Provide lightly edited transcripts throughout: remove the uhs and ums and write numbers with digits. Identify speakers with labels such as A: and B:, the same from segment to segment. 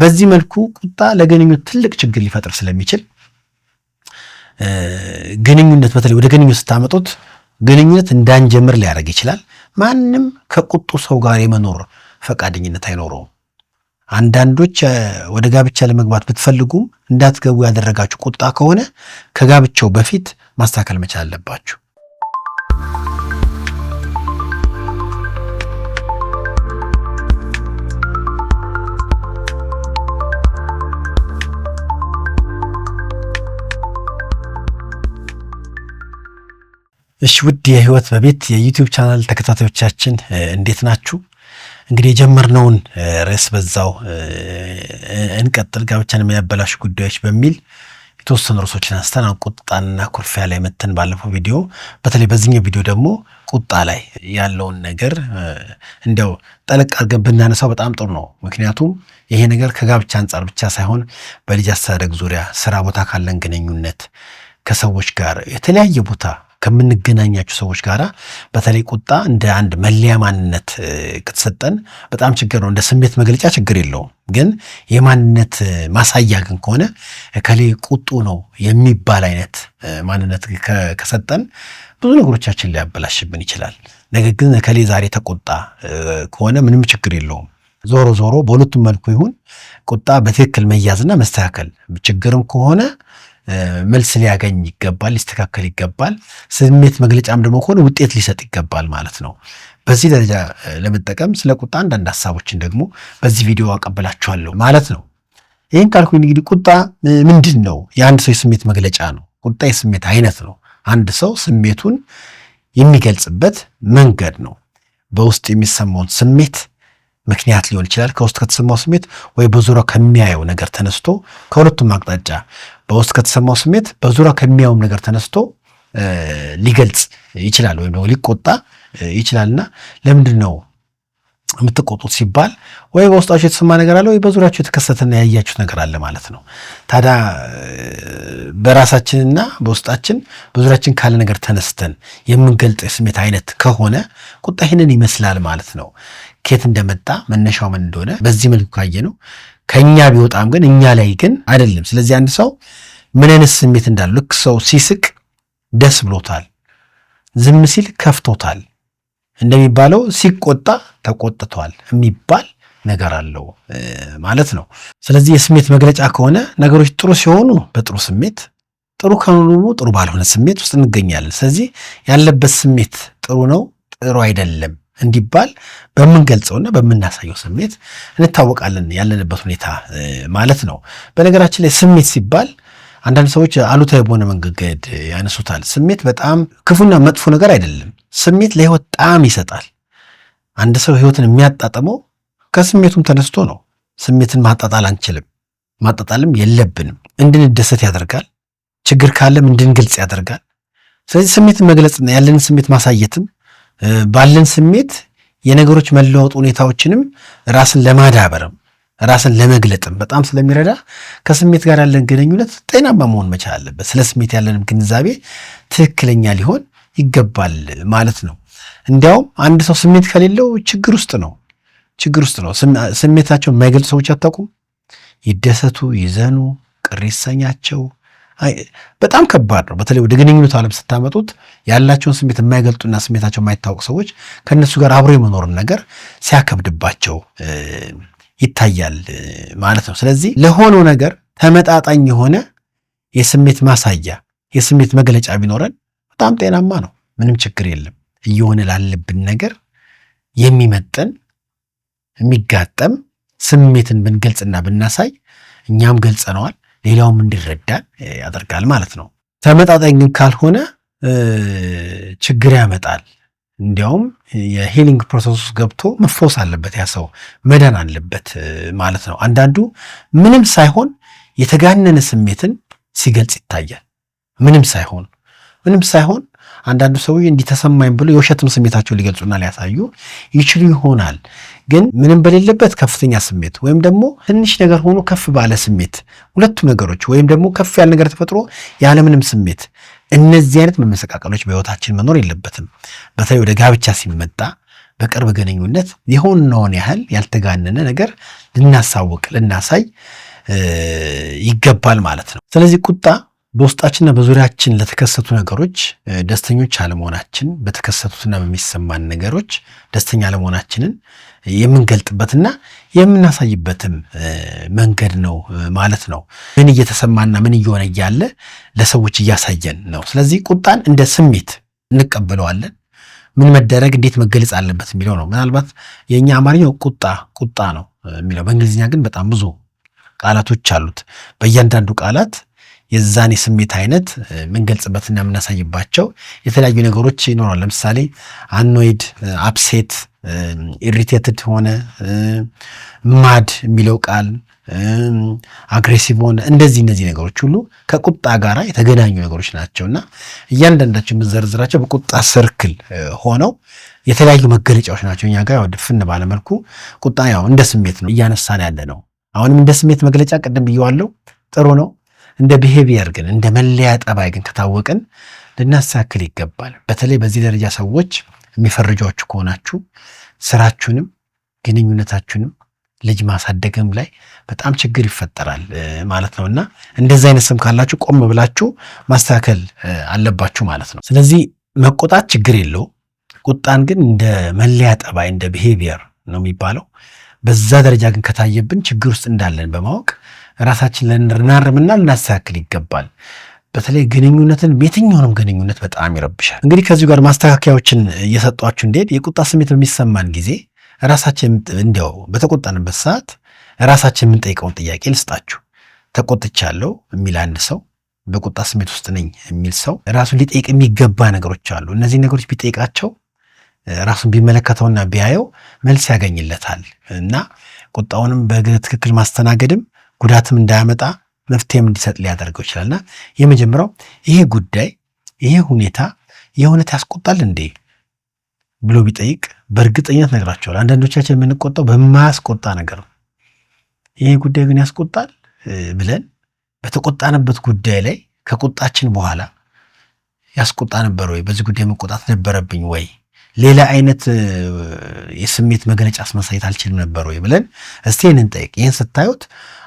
A: በዚህ መልኩ ቁጣ ለግንኙነት ትልቅ ችግር ሊፈጥር ስለሚችል ግንኙነት በተለይ ወደ ግንኙነት ስታመጡት ግንኙነት እንዳንጀምር ሊያደርግ ይችላል። ማንም ከቁጡ ሰው ጋር የመኖር ፈቃደኝነት አይኖረውም። አንዳንዶች ወደ ጋብቻ ለመግባት ብትፈልጉም እንዳትገቡ ያደረጋችሁ ቁጣ ከሆነ ከጋብቻው በፊት ማስተካከል መቻል አለባችሁ። እሺ ውድ የህይወት በቤት የዩቲዩብ ቻናል ተከታታዮቻችን እንዴት ናችሁ? እንግዲህ የጀመርነውን ርዕስ በዛው እንቀጥል። ጋብቻን የሚያበላሹ ጉዳዮች በሚል የተወሰኑ ርዕሶችን አንስተን ቁጣና ኩርፊያ ላይ መተን ባለፈው ቪዲዮ፣ በተለይ በዚህኛው ቪዲዮ ደግሞ ቁጣ ላይ ያለውን ነገር እንዲያው ጠለቅ አድርገን ብናነሳው በጣም ጥሩ ነው። ምክንያቱም ይሄ ነገር ከጋብቻ አንጻር ብቻ ሳይሆን በልጅ አስተዳደግ ዙሪያ፣ ስራ ቦታ ካለን ግንኙነት፣ ከሰዎች ጋር የተለያየ ቦታ ከምንገናኛቸው ሰዎች ጋር በተለይ ቁጣ እንደ አንድ መለያ ማንነት ከተሰጠን በጣም ችግር ነው። እንደ ስሜት መግለጫ ችግር የለውም፣ ግን የማንነት ማሳያ ግን ከሆነ እከሌ ቁጡ ነው የሚባል አይነት ማንነት ከሰጠን ብዙ ነገሮቻችን ሊያበላሽብን ይችላል። ነገር ግን እከሌ ዛሬ ተቆጣ ከሆነ ምንም ችግር የለውም። ዞሮ ዞሮ በሁለቱም መልኩ ይሁን ቁጣ በትክክል መያዝና መስተካከል፣ ችግርም ከሆነ መልስ ሊያገኝ ይገባል፣ ሊስተካከል ይገባል። ስሜት መግለጫም ደግሞ ከሆነ ውጤት ሊሰጥ ይገባል ማለት ነው። በዚህ ደረጃ ለመጠቀም ስለ ቁጣ አንዳንድ ሀሳቦችን ደግሞ በዚህ ቪዲዮ አቀበላችኋለሁ ማለት ነው። ይህን ካልኩኝ እንግዲህ ቁጣ ምንድን ነው? የአንድ ሰው የስሜት መግለጫ ነው። ቁጣ የስሜት አይነት ነው። አንድ ሰው ስሜቱን የሚገልጽበት መንገድ ነው። በውስጥ የሚሰማውን ስሜት ምክንያት ሊሆን ይችላል። ከውስጥ ከተሰማው ስሜት ወይ በዙሪያው ከሚያየው ነገር ተነስቶ፣ ከሁለቱም አቅጣጫ በውስጥ ከተሰማው ስሜት በዙሪያው ከሚያየው ነገር ተነስቶ ሊገልጽ ይችላል፣ ወይም ደግሞ ሊቆጣ ይችላልና ለምንድን ነው የምትቆጡት ሲባል ወይ በውስጣችሁ የተሰማ ነገር አለ፣ ወይ በዙሪያችሁ የተከሰተና ያያችሁት ነገር አለ ማለት ነው። ታዲያ በራሳችንና በውስጣችን በዙሪያችን ካለ ነገር ተነስተን የምንገልጠው የስሜት አይነት ከሆነ ቁጣ ይህንን ይመስላል ማለት ነው። ከየት እንደመጣ መነሻው ምን እንደሆነ በዚህ መልኩ ካየ ነው ከኛ ቢወጣም ግን እኛ ላይ ግን አይደለም። ስለዚህ አንድ ሰው ምን አይነት ስሜት እንዳለው ልክ ሰው ሲስቅ ደስ ብሎታል፣ ዝም ሲል ከፍቶታል እንደሚባለው ሲቆጣ ተቆጥቷል የሚባል ነገር አለው ማለት ነው። ስለዚህ የስሜት መግለጫ ከሆነ ነገሮች ጥሩ ሲሆኑ በጥሩ ስሜት፣ ጥሩ ከሆኑ ጥሩ ባልሆነ ስሜት ውስጥ እንገኛለን። ስለዚህ ያለበት ስሜት ጥሩ ነው ጥሩ አይደለም እንዲባል በምንገልጸውና በምናሳየው ስሜት እንታወቃለን ያለንበት ሁኔታ ማለት ነው። በነገራችን ላይ ስሜት ሲባል አንዳንድ ሰዎች አሉታዊ በሆነ መንገድ ያነሱታል። ስሜት በጣም ክፉና መጥፎ ነገር አይደለም። ስሜት ለህይወት ጣዕም ይሰጣል። አንድ ሰው ህይወትን የሚያጣጥመው ከስሜቱም ተነስቶ ነው። ስሜትን ማጣጣል አንችልም፣ ማጣጣልም የለብንም። እንድንደሰት ያደርጋል፣ ችግር ካለም እንድንገልጽ ያደርጋል። ስለዚህ ስሜትን መግለጽና ያለንን ስሜት ማሳየትም ባለን ስሜት የነገሮች መለወጥ ሁኔታዎችንም ራስን ለማዳበርም ራስን ለመግለጥም በጣም ስለሚረዳ ከስሜት ጋር ያለን ግንኙነት ጤናማ መሆን መቻል አለበት። ስለ ስሜት ያለንም ግንዛቤ ትክክለኛ ሊሆን ይገባል ማለት ነው። እንዲያውም አንድ ሰው ስሜት ከሌለው ችግር ውስጥ ነው። ስሜታቸው የማይገልጹ ሰዎች አታውቁም? ይደሰቱ፣ ይዘኑ፣ ቅር ይሰኛቸው በጣም ከባድ ነው። በተለይ ወደ ግንኙነቱ ዓለም ስታመጡት ያላቸውን ስሜት የማይገልጡና ስሜታቸው የማይታወቁ ሰዎች ከእነሱ ጋር አብሮ የመኖርን ነገር ሲያከብድባቸው ይታያል ማለት ነው። ስለዚህ ለሆነው ነገር ተመጣጣኝ የሆነ የስሜት ማሳያ የስሜት መግለጫ ቢኖረን በጣም ጤናማ ነው። ምንም ችግር የለም። እየሆነ ላለብን ነገር የሚመጥን የሚጋጠም ስሜትን ብንገልጽና ብናሳይ እኛም ገልጸነዋል፣ ሌላውም እንዲረዳን ያደርጋል ማለት ነው። ተመጣጣኝ ግን ካልሆነ ችግር ያመጣል። እንዲያውም የሂሊንግ ፕሮሰስ ውስጥ ገብቶ መፈወስ አለበት፣ ያ ሰው መዳን አለበት ማለት ነው። አንዳንዱ ምንም ሳይሆን የተጋነነ ስሜትን ሲገልጽ ይታያል። ምንም ሳይሆን አንዳንዱ ሰውዬ እንዲተሰማኝ ብሎ የውሸትም ስሜታቸውን ሊገልጹና ሊያሳዩ ይችሉ ይሆናል። ግን ምንም በሌለበት ከፍተኛ ስሜት ወይም ደግሞ ትንሽ ነገር ሆኖ ከፍ ባለ ስሜት፣ ሁለቱም ነገሮች ወይም ደግሞ ከፍ ያለ ነገር ተፈጥሮ ያለምንም ስሜት፣ እነዚህ አይነት መመሰቃቀሎች በህይወታችን መኖር የለበትም። በተለይ ወደ ጋብቻ ሲመጣ በቅርብ ግንኙነት የሆነውን ያህል ያልተጋነነ ነገር ልናሳውቅ ልናሳይ ይገባል ማለት ነው። ስለዚህ ቁጣ በውስጣችንና በዙሪያችን ለተከሰቱ ነገሮች ደስተኞች አለመሆናችን፣ በተከሰቱትና በሚሰማን ነገሮች ደስተኛ አለመሆናችንን የምንገልጥበትና የምናሳይበትም መንገድ ነው ማለት ነው። ምን እየተሰማና ምን እየሆነ እያለ ለሰዎች እያሳየን ነው። ስለዚህ ቁጣን እንደ ስሜት እንቀበለዋለን። ምን መደረግ እንዴት መገለጽ አለበት የሚለው ነው። ምናልባት የኛ አማርኛው ቁጣ ነው የሚለው፣ በእንግሊዝኛ ግን በጣም ብዙ ቃላቶች አሉት። በእያንዳንዱ ቃላት የዛን የስሜት አይነት የምንገልጽበትና የምናሳይባቸው የተለያዩ ነገሮች ይኖራል። ለምሳሌ አኖይድ፣ አፕሴት፣ ኢሪቴትድ ሆነ፣ ማድ የሚለው ቃል አግሬሲቭ ሆነ፣ እነዚህ ነገሮች ሁሉ ከቁጣ ጋር የተገናኙ ነገሮች ናቸውና እያንዳንዳቸው የምንዘርዝራቸው በቁጣ ሰርክል ሆነው የተለያዩ መገለጫዎች ናቸው። እኛ ጋር ድፍን ባለመልኩ ቁጣ ያው እንደ ስሜት ነው እያነሳን ያለ ነው። አሁንም እንደ ስሜት መግለጫ ቅድም ብየዋለሁ፣ ጥሩ ነው። እንደ ቢሄቪየር ግን እንደ መለያ ጠባይ ግን ከታወቅን ልናሳክል ይገባል። በተለይ በዚህ ደረጃ ሰዎች የሚፈርጇችሁ ከሆናችሁ ስራችሁንም ግንኙነታችሁንም ልጅ ማሳደግም ላይ በጣም ችግር ይፈጠራል ማለት ነውና እንደዚህ አይነት ስም ካላችሁ ቆም ብላችሁ ማስተካከል አለባችሁ ማለት ነው። ስለዚህ መቆጣት ችግር የለው። ቁጣን ግን እንደ መለያ ጠባይ እንደ ቢሄቪየር ነው የሚባለው። በዛ ደረጃ ግን ከታየብን ችግር ውስጥ እንዳለን በማወቅ ራሳችን ልናርምና ልናስተካክል ይገባል። በተለይ ግንኙነትን የትኛውንም ግንኙነት በጣም ይረብሻል። እንግዲህ ከዚሁ ጋር ማስተካከያዎችን እየሰጧችሁ እንዴት የቁጣ ስሜት በሚሰማን ጊዜ ራሳችን እንዲያው በተቆጣንበት ሰዓት ራሳችን የምንጠይቀውን ጥያቄ ልስጣችሁ። ተቆጥቻለሁ የሚል አንድ ሰው፣ በቁጣ ስሜት ውስጥ ነኝ የሚል ሰው ራሱን ሊጠይቅ የሚገባ ነገሮች አሉ። እነዚህ ነገሮች ቢጠይቃቸው ራሱን ቢመለከተውና ቢያየው መልስ ያገኝለታል እና ቁጣውንም በትክክል ማስተናገድም ጉዳትም እንዳያመጣ መፍትሄም እንዲሰጥ ሊያደርገው ይችላልና የመጀመሪያው ይሄ ጉዳይ ይሄ ሁኔታ የእውነት ያስቆጣል እንዴ ብሎ ቢጠይቅ በእርግጠኝነት ነግራቸዋል። አንዳንዶቻችን የምንቆጣው በማያስቆጣ ነገር ነው። ይሄ ጉዳይ ግን ያስቆጣል ብለን በተቆጣንበት ጉዳይ ላይ ከቁጣችን በኋላ ያስቆጣ ነበር ወይ፣ በዚህ ጉዳይ መቆጣት ነበረብኝ ወይ፣ ሌላ አይነት የስሜት መግለጫ ማሳየት አልችልም ነበር ወይ ብለን እስቲ እንጠይቅ። ይህን ስታዩት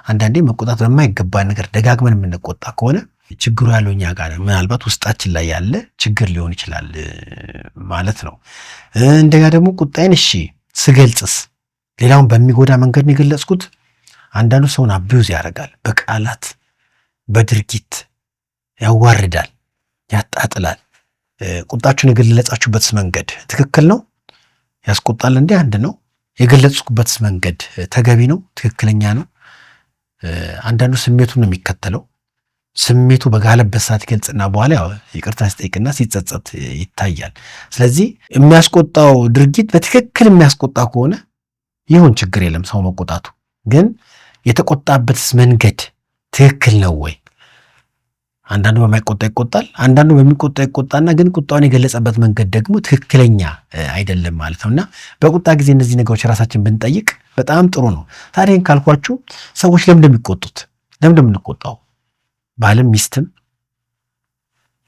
A: አንዳንዴ መቆጣት በማይገባ ነገር ደጋግመን የምንቆጣ ከሆነ ችግሩ ያለው እኛ ጋር ምናልባት ውስጣችን ላይ ያለ ችግር ሊሆን ይችላል ማለት ነው። እንደጋ ደግሞ ቁጣዬን እሺ ስገልጽስ ሌላውን በሚጎዳ መንገድ ነው የገለጽኩት። አንዳንዱ ሰውን አቢዩዝ ያደርጋል፣ በቃላት በድርጊት ያዋርዳል፣ ያጣጥላል። ቁጣችሁን የገለጻችሁበት መንገድ ትክክል ነው? ያስቆጣል እንዴ? አንድ ነው። የገለጽኩበት መንገድ ተገቢ ነው? ትክክለኛ ነው? አንዳንዱ ስሜቱን ነው የሚከተለው። ስሜቱ በጋለበት ሰዓት ይገልጽና በኋላ ያው ይቅርታ ሲጠይቅና ሲጸጸት ይታያል። ስለዚህ የሚያስቆጣው ድርጊት በትክክል የሚያስቆጣ ከሆነ ይሁን ችግር የለም ሰው መቆጣቱ፣ ግን የተቆጣበትስ መንገድ ትክክል ነው ወይ? አንዳንዱ በማይቆጣ ይቆጣል፣ አንዳንዱ በሚቆጣ ይቆጣና ግን ቁጣውን የገለጸበት መንገድ ደግሞ ትክክለኛ አይደለም ማለት ነውና በቁጣ ጊዜ እነዚህ ነገሮች ራሳችን ብንጠይቅ በጣም ጥሩ ነው። ታዲያ ካልኳችሁ ሰዎች ለምን እንደሚቆጡት ለምን እንደምንቆጣው ባልም ሚስትም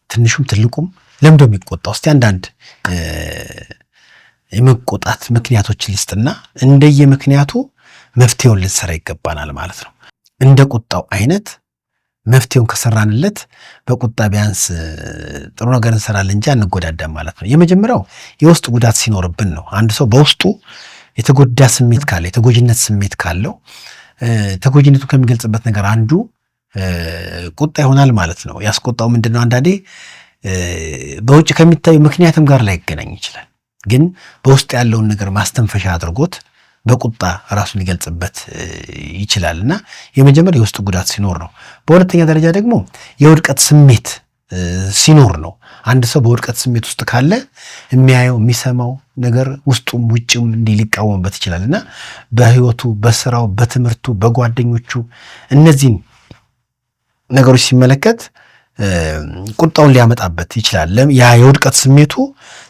A: ትንሹም ትልቁም ለምን እንደሚቆጣው እስቲ አንዳንድ የመቆጣት ምክንያቶችን ልስጥና እንደየምክንያቱ መፍትሄውን ልንሰራ ይገባናል ማለት ነው። እንደ ቁጣው አይነት መፍትሄውን ከሰራንለት በቁጣ ቢያንስ ጥሩ ነገር እንሰራለን እንጂ አንጎዳዳም ማለት ነው። የመጀመሪያው የውስጥ ጉዳት ሲኖርብን ነው። አንድ ሰው በውስጡ የተጎዳ ስሜት ካለ የተጎጂነት ስሜት ካለው ተጎጂነቱ ከሚገልጽበት ነገር አንዱ ቁጣ ይሆናል ማለት ነው። ያስቆጣው ምንድነው? አንዳንዴ በውጭ ከሚታዩ ምክንያትም ጋር ላይገናኝ ይችላል። ግን በውስጥ ያለውን ነገር ማስተንፈሻ አድርጎት በቁጣ ራሱን ሊገልጽበት ይችላል እና የመጀመሪያው የውስጥ ጉዳት ሲኖር ነው። በሁለተኛ ደረጃ ደግሞ የውድቀት ስሜት ሲኖር ነው። አንድ ሰው በውድቀት ስሜት ውስጥ ካለ የሚያየው የሚሰማው ነገር ውስጡም ውጭም እንዲህ ሊቃወምበት ይችላል እና በህይወቱ፣ በስራው፣ በትምህርቱ፣ በጓደኞቹ እነዚህን ነገሮች ሲመለከት ቁጣውን ሊያመጣበት ይችላል። ያ የውድቀት ስሜቱ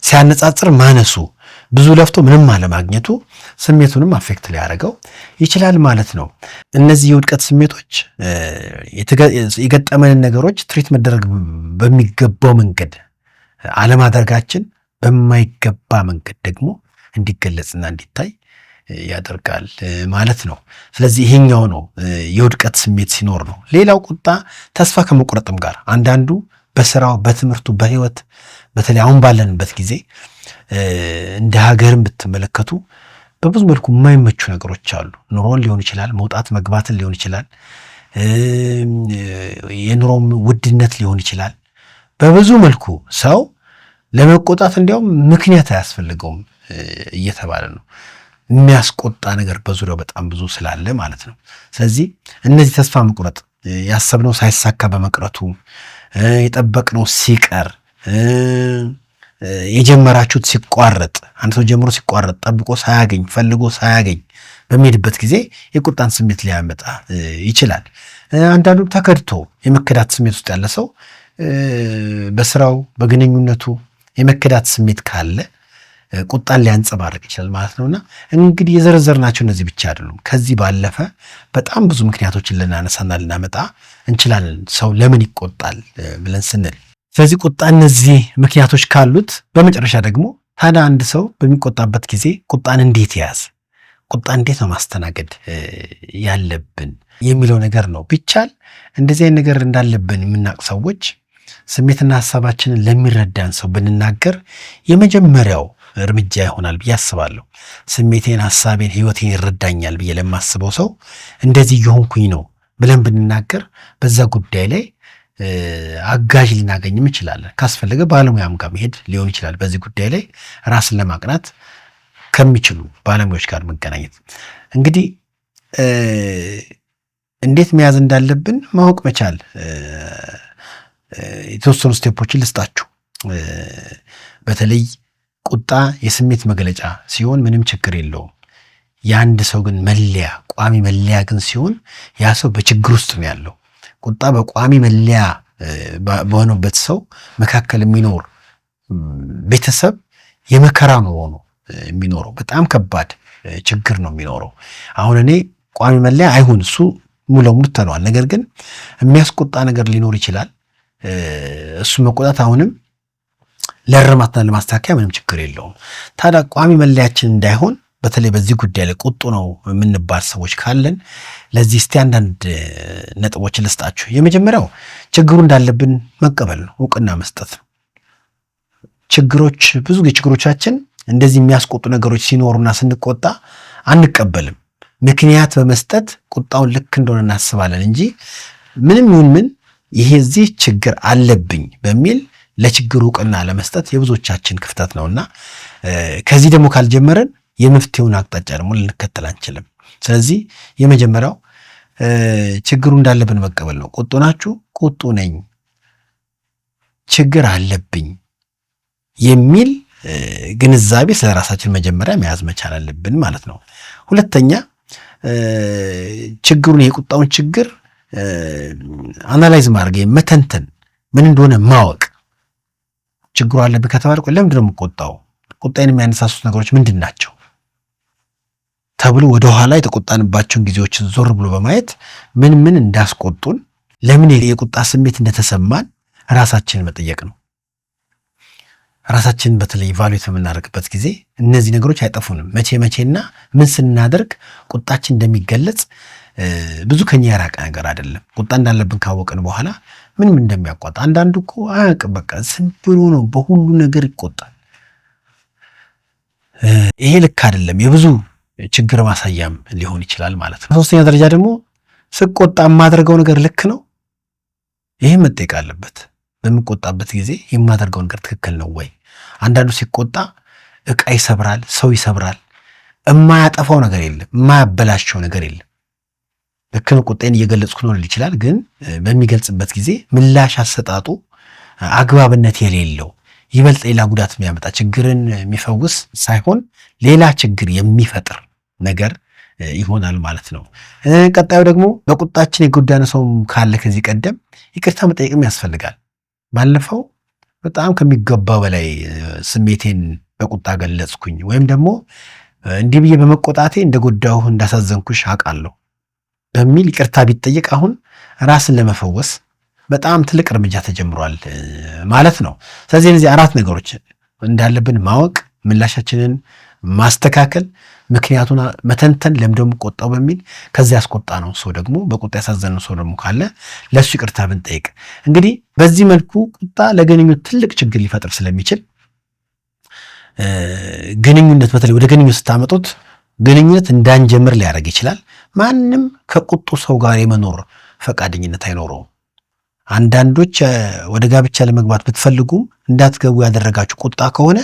A: ሲያነጻጽር ማነሱ፣ ብዙ ለፍቶ ምንም አለማግኘቱ ስሜቱንም አፌክት ሊያደርገው ይችላል ማለት ነው። እነዚህ የውድቀት ስሜቶች የገጠመንን ነገሮች ትሪት መደረግ በሚገባው መንገድ አለማድረጋችን፣ በማይገባ መንገድ ደግሞ እንዲገለጽና እንዲታይ ያደርጋል ማለት ነው። ስለዚህ ይሄኛው ነው የውድቀት ስሜት ሲኖር ነው። ሌላው ቁጣ ተስፋ ከመቁረጥም ጋር አንዳንዱ በስራው በትምህርቱ በህይወት በተለይ አሁን ባለንበት ጊዜ እንደ ሀገርን ብትመለከቱ በብዙ መልኩ የማይመቹ ነገሮች አሉ። ኑሮን ሊሆን ይችላል፣ መውጣት መግባትን ሊሆን ይችላል፣ የኑሮም ውድነት ሊሆን ይችላል። በብዙ መልኩ ሰው ለመቆጣት እንዲያውም ምክንያት አያስፈልገውም እየተባለ ነው። የሚያስቆጣ ነገር በዙሪያው በጣም ብዙ ስላለ ማለት ነው። ስለዚህ እነዚህ ተስፋ መቁረጥ፣ ያሰብነው ሳይሳካ በመቅረቱ፣ የጠበቅነው ሲቀር፣ የጀመራችሁት ሲቋረጥ፣ አንድ ሰው ጀምሮ ሲቋረጥ፣ ጠብቆ ሳያገኝ ፈልጎ ሳያገኝ በሚሄድበት ጊዜ የቁጣን ስሜት ሊያመጣ ይችላል። አንዳንዱ ተከድቶ የመከዳት ስሜት ውስጥ ያለ ሰው በስራው በግንኙነቱ የመከዳት ስሜት ካለ ቁጣን ሊያንጸባርቅ ይችላል ማለት ነውና እንግዲህ የዘረዘርናቸው እነዚህ ብቻ አይደሉም። ከዚህ ባለፈ በጣም ብዙ ምክንያቶችን ልናነሳና ልናመጣ እንችላለን ሰው ለምን ይቆጣል ብለን ስንል። ስለዚህ ቁጣ እነዚህ ምክንያቶች ካሉት በመጨረሻ ደግሞ ታዲያ አንድ ሰው በሚቆጣበት ጊዜ ቁጣን እንዴት ያዝ፣ ቁጣ እንዴት ነው ማስተናገድ ያለብን የሚለው ነገር ነው። ቢቻል እንደዚህ አይነት ነገር እንዳለብን የምናውቅ ሰዎች ስሜትና ሐሳባችንን ለሚረዳን ሰው ብንናገር የመጀመሪያው እርምጃ ይሆናል ብዬ አስባለሁ። ስሜቴን፣ ሐሳቤን፣ ህይወቴን ይረዳኛል ብዬ ለማስበው ሰው እንደዚህ እየሆንኩኝ ነው ብለን ብንናገር በዛ ጉዳይ ላይ አጋዥ ልናገኝም እንችላለን። ካስፈለገ ባለሙያም ጋር መሄድ ሊሆን ይችላል። በዚህ ጉዳይ ላይ ራስን ለማቅናት ከሚችሉ ባለሙያዎች ጋር መገናኘት። እንግዲህ እንዴት መያዝ እንዳለብን ማወቅ መቻል የተወሰኑ ስቴፖችን ልስጣችሁ። በተለይ ቁጣ የስሜት መግለጫ ሲሆን ምንም ችግር የለውም። የአንድ ሰው ግን መለያ፣ ቋሚ መለያ ግን ሲሆን ያ ሰው በችግር ውስጥ ነው ያለው። ቁጣ በቋሚ መለያ በሆነበት ሰው መካከል የሚኖር ቤተሰብ የመከራ ኑሮ ነው የሚኖረው። በጣም ከባድ ችግር ነው የሚኖረው። አሁን እኔ ቋሚ መለያ አይሁን እሱ ሙሉ ለሙሉ ተነዋል። ነገር ግን የሚያስቆጣ ነገር ሊኖር ይችላል። እሱ መቆጣት አሁንም ለእርማትና ለማስተካከያ ምንም ችግር የለውም። ታዲያ ቋሚ መለያችን እንዳይሆን በተለይ በዚህ ጉዳይ ላይ ቁጡ ነው የምንባል ሰዎች ካለን ለዚህ እስቲ አንዳንድ ነጥቦች ልስጣችሁ። የመጀመሪያው ችግሩ እንዳለብን መቀበል ነው፣ እውቅና መስጠት ነው። ችግሮች ብዙ ችግሮቻችን እንደዚህ የሚያስቆጡ ነገሮች ሲኖሩና ስንቆጣ አንቀበልም። ምክንያት በመስጠት ቁጣውን ልክ እንደሆነ እናስባለን እንጂ ምንም ይሁን ምን ይሄ እዚህ ችግር አለብኝ በሚል ለችግሩ እውቅና ለመስጠት የብዙዎቻችን ክፍተት ነውና ከዚህ ደግሞ ካልጀመረን የመፍትሄውን አቅጣጫ ደግሞ ልንከተል አንችልም። ስለዚህ የመጀመሪያው ችግሩ እንዳለብን መቀበል ነው። ቁጡ ናችሁ? ቁጡ ነኝ፣ ችግር አለብኝ የሚል ግንዛቤ ስለ ራሳችን መጀመሪያ መያዝ መቻል አለብን ማለት ነው። ሁለተኛ ችግሩን የቁጣውን ችግር አናላይዝ ማድረግ መተንተን፣ ምን እንደሆነ ማወቅ። ችግሩ አለብህ ከተባለ ለምንድን ነው የምቆጣው? ቁጣዬን የሚያነሳሱት ነገሮች ምንድን ናቸው ተብሎ ወደ ኋላ የተቆጣንባቸውን ጊዜዎችን ዞር ብሎ በማየት ምን ምን እንዳስቆጡን፣ ለምን የቁጣ ስሜት እንደተሰማን ራሳችንን መጠየቅ ነው። ራሳችንን በተለይ ቫሉዌት በምናደርግበት ጊዜ እነዚህ ነገሮች አይጠፉንም። መቼና ምን ስናደርግ ቁጣችን እንደሚገለጽ ብዙ ከኛ የራቀ ነገር አይደለም። ቁጣ እንዳለብን ካወቅን በኋላ ምንም እንደሚያቋጣ አንዳንዱ እኮ አያውቅም። በቃ ዝም ብሎ ነው በሁሉ ነገር ይቆጣል። ይሄ ልክ አይደለም። የብዙ ችግር ማሳያም ሊሆን ይችላል ማለት ነው። ሶስተኛ ደረጃ ደግሞ ስቆጣ የማደርገው ነገር ልክ ነው? ይሄ መጠየቅ አለበት። በምቆጣበት ጊዜ የማደርገው ነገር ትክክል ነው ወይ? አንዳንዱ ሲቆጣ ዕቃ ይሰብራል፣ ሰው ይሰብራል። የማያጠፋው ነገር የለም፣ የማያበላሸው ነገር የለም። ልክ ነው፣ ቁጣዬን እየገለጽኩ ነው ሊል ይችላል። ግን በሚገልጽበት ጊዜ ምላሽ አሰጣጡ አግባብነት የሌለው ይበልጥ ሌላ ጉዳት የሚያመጣ ችግርን የሚፈውስ ሳይሆን ሌላ ችግር የሚፈጥር ነገር ይሆናል ማለት ነው። ቀጣዩ ደግሞ በቁጣችን የጎዳነ ሰው ካለ ከዚህ ቀደም ይቅርታ መጠየቅም ያስፈልጋል። ባለፈው በጣም ከሚገባው በላይ ስሜቴን በቁጣ ገለጽኩኝ፣ ወይም ደግሞ እንዲህ ብዬ በመቆጣቴ እንደጎዳሁ እንዳሳዘንኩሽ አውቃለሁ በሚል ይቅርታ ቢጠየቅ አሁን ራስን ለመፈወስ በጣም ትልቅ እርምጃ ተጀምሯል ማለት ነው። ስለዚህ እነዚህ አራት ነገሮች እንዳለብን ማወቅ፣ ምላሻችንን ማስተካከል፣ ምክንያቱን መተንተን፣ ለምን ደግሞ ቆጣው በሚል ከዚያ ያስቆጣ ነው ሰው ደግሞ በቁጣ ያሳዘነው ሰው ደግሞ ካለ ለሱ ይቅርታ ብንጠይቅ። እንግዲህ በዚህ መልኩ ቁጣ ለግንኙነት ትልቅ ችግር ሊፈጥር ስለሚችል ግንኙነት በተለይ ወደ ግንኙነት ስታመጡት ግንኙነት እንዳንጀምር ሊያደርግ ይችላል። ማንም ከቁጡ ሰው ጋር የመኖር ፈቃደኝነት አይኖረውም። አንዳንዶች ወደ ጋብቻ ለመግባት ብትፈልጉም እንዳትገቡ ያደረጋችሁ ቁጣ ከሆነ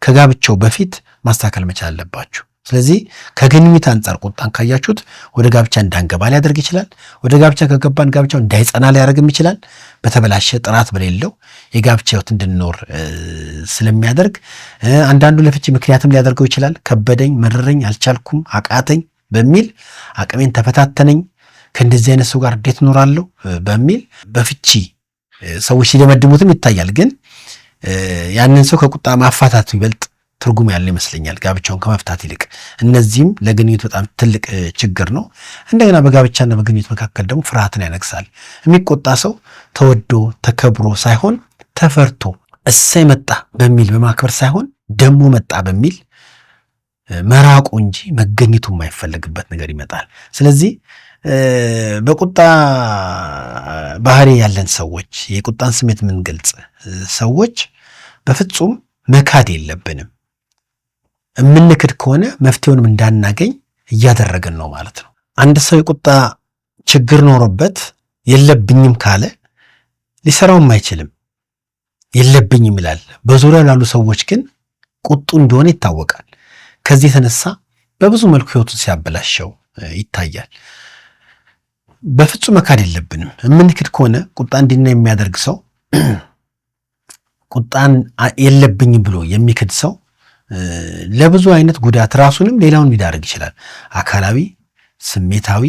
A: ከጋብቻው በፊት ማስተካከል መቻል አለባችሁ። ስለዚህ ከግንኙነት አንጻር ቁጣን ካያችሁት ወደ ጋብቻ እንዳንገባ ሊያደርግ ይችላል። ወደ ጋብቻ ከገባን ጋብቻው እንዳይጸና ሊያደርግም ይችላል። በተበላሸ ጥራት በሌለው የጋብቻ ሕይወት እንድንኖር ስለሚያደርግ አንዳንዱ ለፍቺ ምክንያትም ሊያደርገው ይችላል። ከበደኝ፣ መረረኝ፣ አልቻልኩም፣ አቃተኝ በሚል አቅሜን ተፈታተነኝ፣ ከእንደዚህ አይነት ሰው ጋር እንዴት እኖራለሁ በሚል በፍቺ ሰዎች ሲደመድሙትም ይታያል። ግን ያንን ሰው ከቁጣ ማፋታቱ ይበልጥ ትርጉም ያለ ይመስለኛል ጋብቻውን ከመፍታት ይልቅ። እነዚህም ለግንኙነት በጣም ትልቅ ችግር ነው። እንደገና በጋብቻና በግንኙነት መካከል ደግሞ ፍርሃትን ያነግሳል። የሚቆጣ ሰው ተወዶ ተከብሮ ሳይሆን ተፈርቶ እሰይ መጣ በሚል በማክበር ሳይሆን ደግሞ መጣ በሚል መራቁ እንጂ መገኘቱ የማይፈለግበት ነገር ይመጣል። ስለዚህ በቁጣ ባህሪ ያለን ሰዎች፣ የቁጣን ስሜት የምንገልጽ ሰዎች በፍጹም መካድ የለብንም። የምንክድ ከሆነ መፍትሄውንም እንዳናገኝ እያደረገን ነው ማለት ነው። አንድ ሰው የቁጣ ችግር ኖሮበት የለብኝም ካለ ሊሰራውም አይችልም። የለብኝም ይላል። በዙሪያው ላሉ ሰዎች ግን ቁጡ እንደሆነ ይታወቃል። ከዚህ የተነሳ በብዙ መልኩ ህይወቱን ሲያበላሸው ይታያል። በፍጹም መካድ የለብንም። የምንክድ ከሆነ ቁጣ እንዲና የሚያደርግ ሰው ቁጣን የለብኝም ብሎ የሚክድ ሰው ለብዙ አይነት ጉዳት ራሱንም ሌላውን ሊዳርግ ይችላል። አካላዊ፣ ስሜታዊ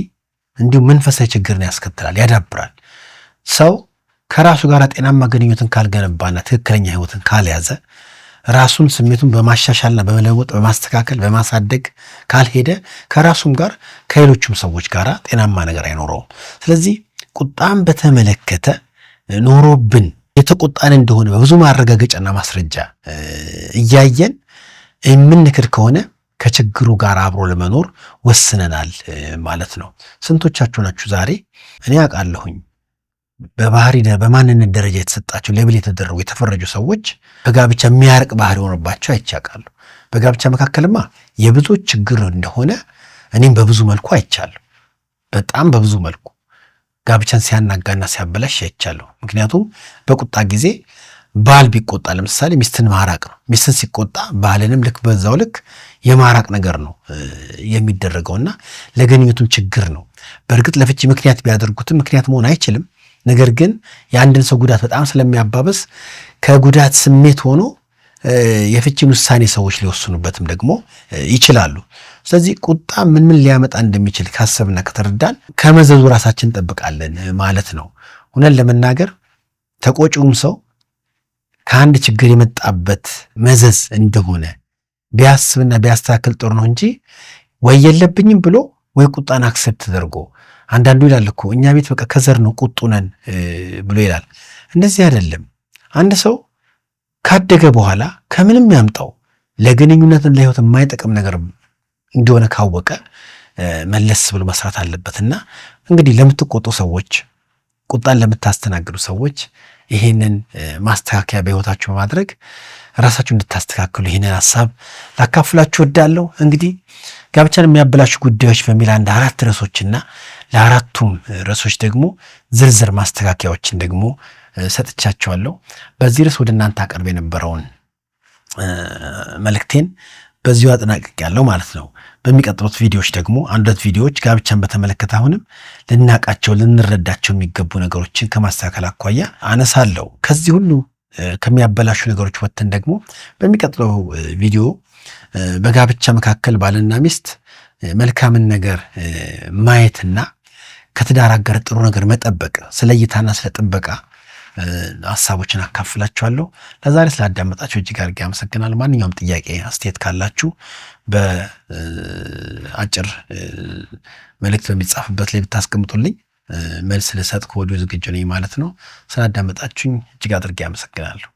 A: እንዲሁም መንፈሳዊ ችግርን ያስከትላል፣ ያዳብራል። ሰው ከራሱ ጋር ጤናማ ግንኙነትን ካልገነባና ትክክለኛ ህይወትን ካልያዘ ራሱን ስሜቱን በማሻሻልና በመለወጥ በማስተካከል በማሳደግ ካልሄደ ከራሱም ጋር ከሌሎችም ሰዎች ጋር ጤናማ ነገር አይኖረውም። ስለዚህ ቁጣን በተመለከተ ኖሮብን የተቆጣን እንደሆነ በብዙ ማረጋገጫና ማስረጃ እያየን የምንክድ ከሆነ ከችግሩ ጋር አብሮ ለመኖር ወስነናል ማለት ነው። ስንቶቻችሁ ናችሁ ዛሬ እኔ አውቃለሁኝ በባህሪ በማንነት ደረጃ የተሰጣቸው ሌብል የተደረጉ የተፈረጁ ሰዎች በጋብቻ የሚያርቅ ባህሪ ሆኖባቸው አይቻቃሉ። በጋብቻ መካከልማ የብዙዎች ችግር እንደሆነ እኔም በብዙ መልኩ አይቻለሁ። በጣም በብዙ መልኩ ጋብቻን ሲያናጋና ሲያበላሽ አይቻለሁ። ምክንያቱም በቁጣ ጊዜ ባል ቢቆጣ ለምሳሌ ሚስትን ማራቅ ነው። ሚስትን ሲቆጣ ባልንም ልክ በዛው ልክ የማራቅ ነገር ነው የሚደረገውና ለግንኙነቱም ችግር ነው። በእርግጥ ለፍቺ ምክንያት ቢያደርጉትም ምክንያት መሆን አይችልም። ነገር ግን የአንድን ሰው ጉዳት በጣም ስለሚያባብስ ከጉዳት ስሜት ሆኖ የፍቺን ውሳኔ ሰዎች ሊወስኑበትም ደግሞ ይችላሉ። ስለዚህ ቁጣ ምን ሊያመጣ እንደሚችል ካሰብና ከተረዳን ከመዘዙ ራሳችን እንጠብቃለን ማለት ነው። እውነት ለመናገር ተቆጪውም ሰው ከአንድ ችግር የመጣበት መዘዝ እንደሆነ ቢያስብና ቢያስተካክል ጥሩ ነው እንጂ ወይ የለብኝም ብሎ ወይ ቁጣን አክሰፕት ተደርጎ አንዳንዱ ይላል እኮ እኛ ቤት በቃ ከዘር ነው ቁጡ ነን ብሎ ይላል። እንደዚህ አይደለም። አንድ ሰው ካደገ በኋላ ከምንም ያምጣው ለግንኙነትን ለህይወት የማይጠቅም ነገር እንደሆነ ካወቀ መለስ ብሎ መስራት አለበትና እንግዲህ ለምትቆጡ ሰዎች፣ ቁጣን ለምታስተናግዱ ሰዎች ይሄንን ማስተካከያ በህይወታችሁ በማድረግ ራሳችሁ እንድታስተካክሉ ይሄንን ሐሳብ ላካፍላችሁ እወዳለሁ። እንግዲህ ጋብቻን የሚያበላሹ ጉዳዮች በሚል አንድ 4 ርዕሶችና ለአራቱም ርዕሶች ደግሞ ዝርዝር ማስተካከያዎችን ደግሞ ሰጥቻቸዋለሁ። በዚህ ርዕስ ወደ እናንተ አቀርብ የነበረውን መልእክቴን በዚሁ አጠናቅቄያለሁ ማለት ነው። በሚቀጥሉት ቪዲዮዎች ደግሞ አንዳንድ ቪዲዮዎች ጋብቻን በተመለከተ አሁንም ልናቃቸው ልንረዳቸው የሚገቡ ነገሮችን ከማስተካከል አኳያ አነሳለሁ። ከዚህ ሁሉ ከሚያበላሹ ነገሮች ወጥተን ደግሞ በሚቀጥለው ቪዲዮ በጋብቻ መካከል ባልና ሚስት መልካምን ነገር ማየትና ከትዳር አጋር ጥሩ ነገር መጠበቅ፣ ስለ እይታና ስለ ጥበቃ ሐሳቦችን አካፍላችኋለሁ። ለዛሬ ስላዳመጣችሁ እጅግ አድርጌ አመሰግናለሁ። ማንኛውም ጥያቄ አስተያየት ካላችሁ በአጭር መልእክት በሚጻፍበት ላይ ብታስቀምጡልኝ መልስ ልሰጥ ከወዲሁ ዝግጁ ነኝ ማለት ነው። ስላዳመጣችሁኝ እጅግ አድርጌ አመሰግናለሁ።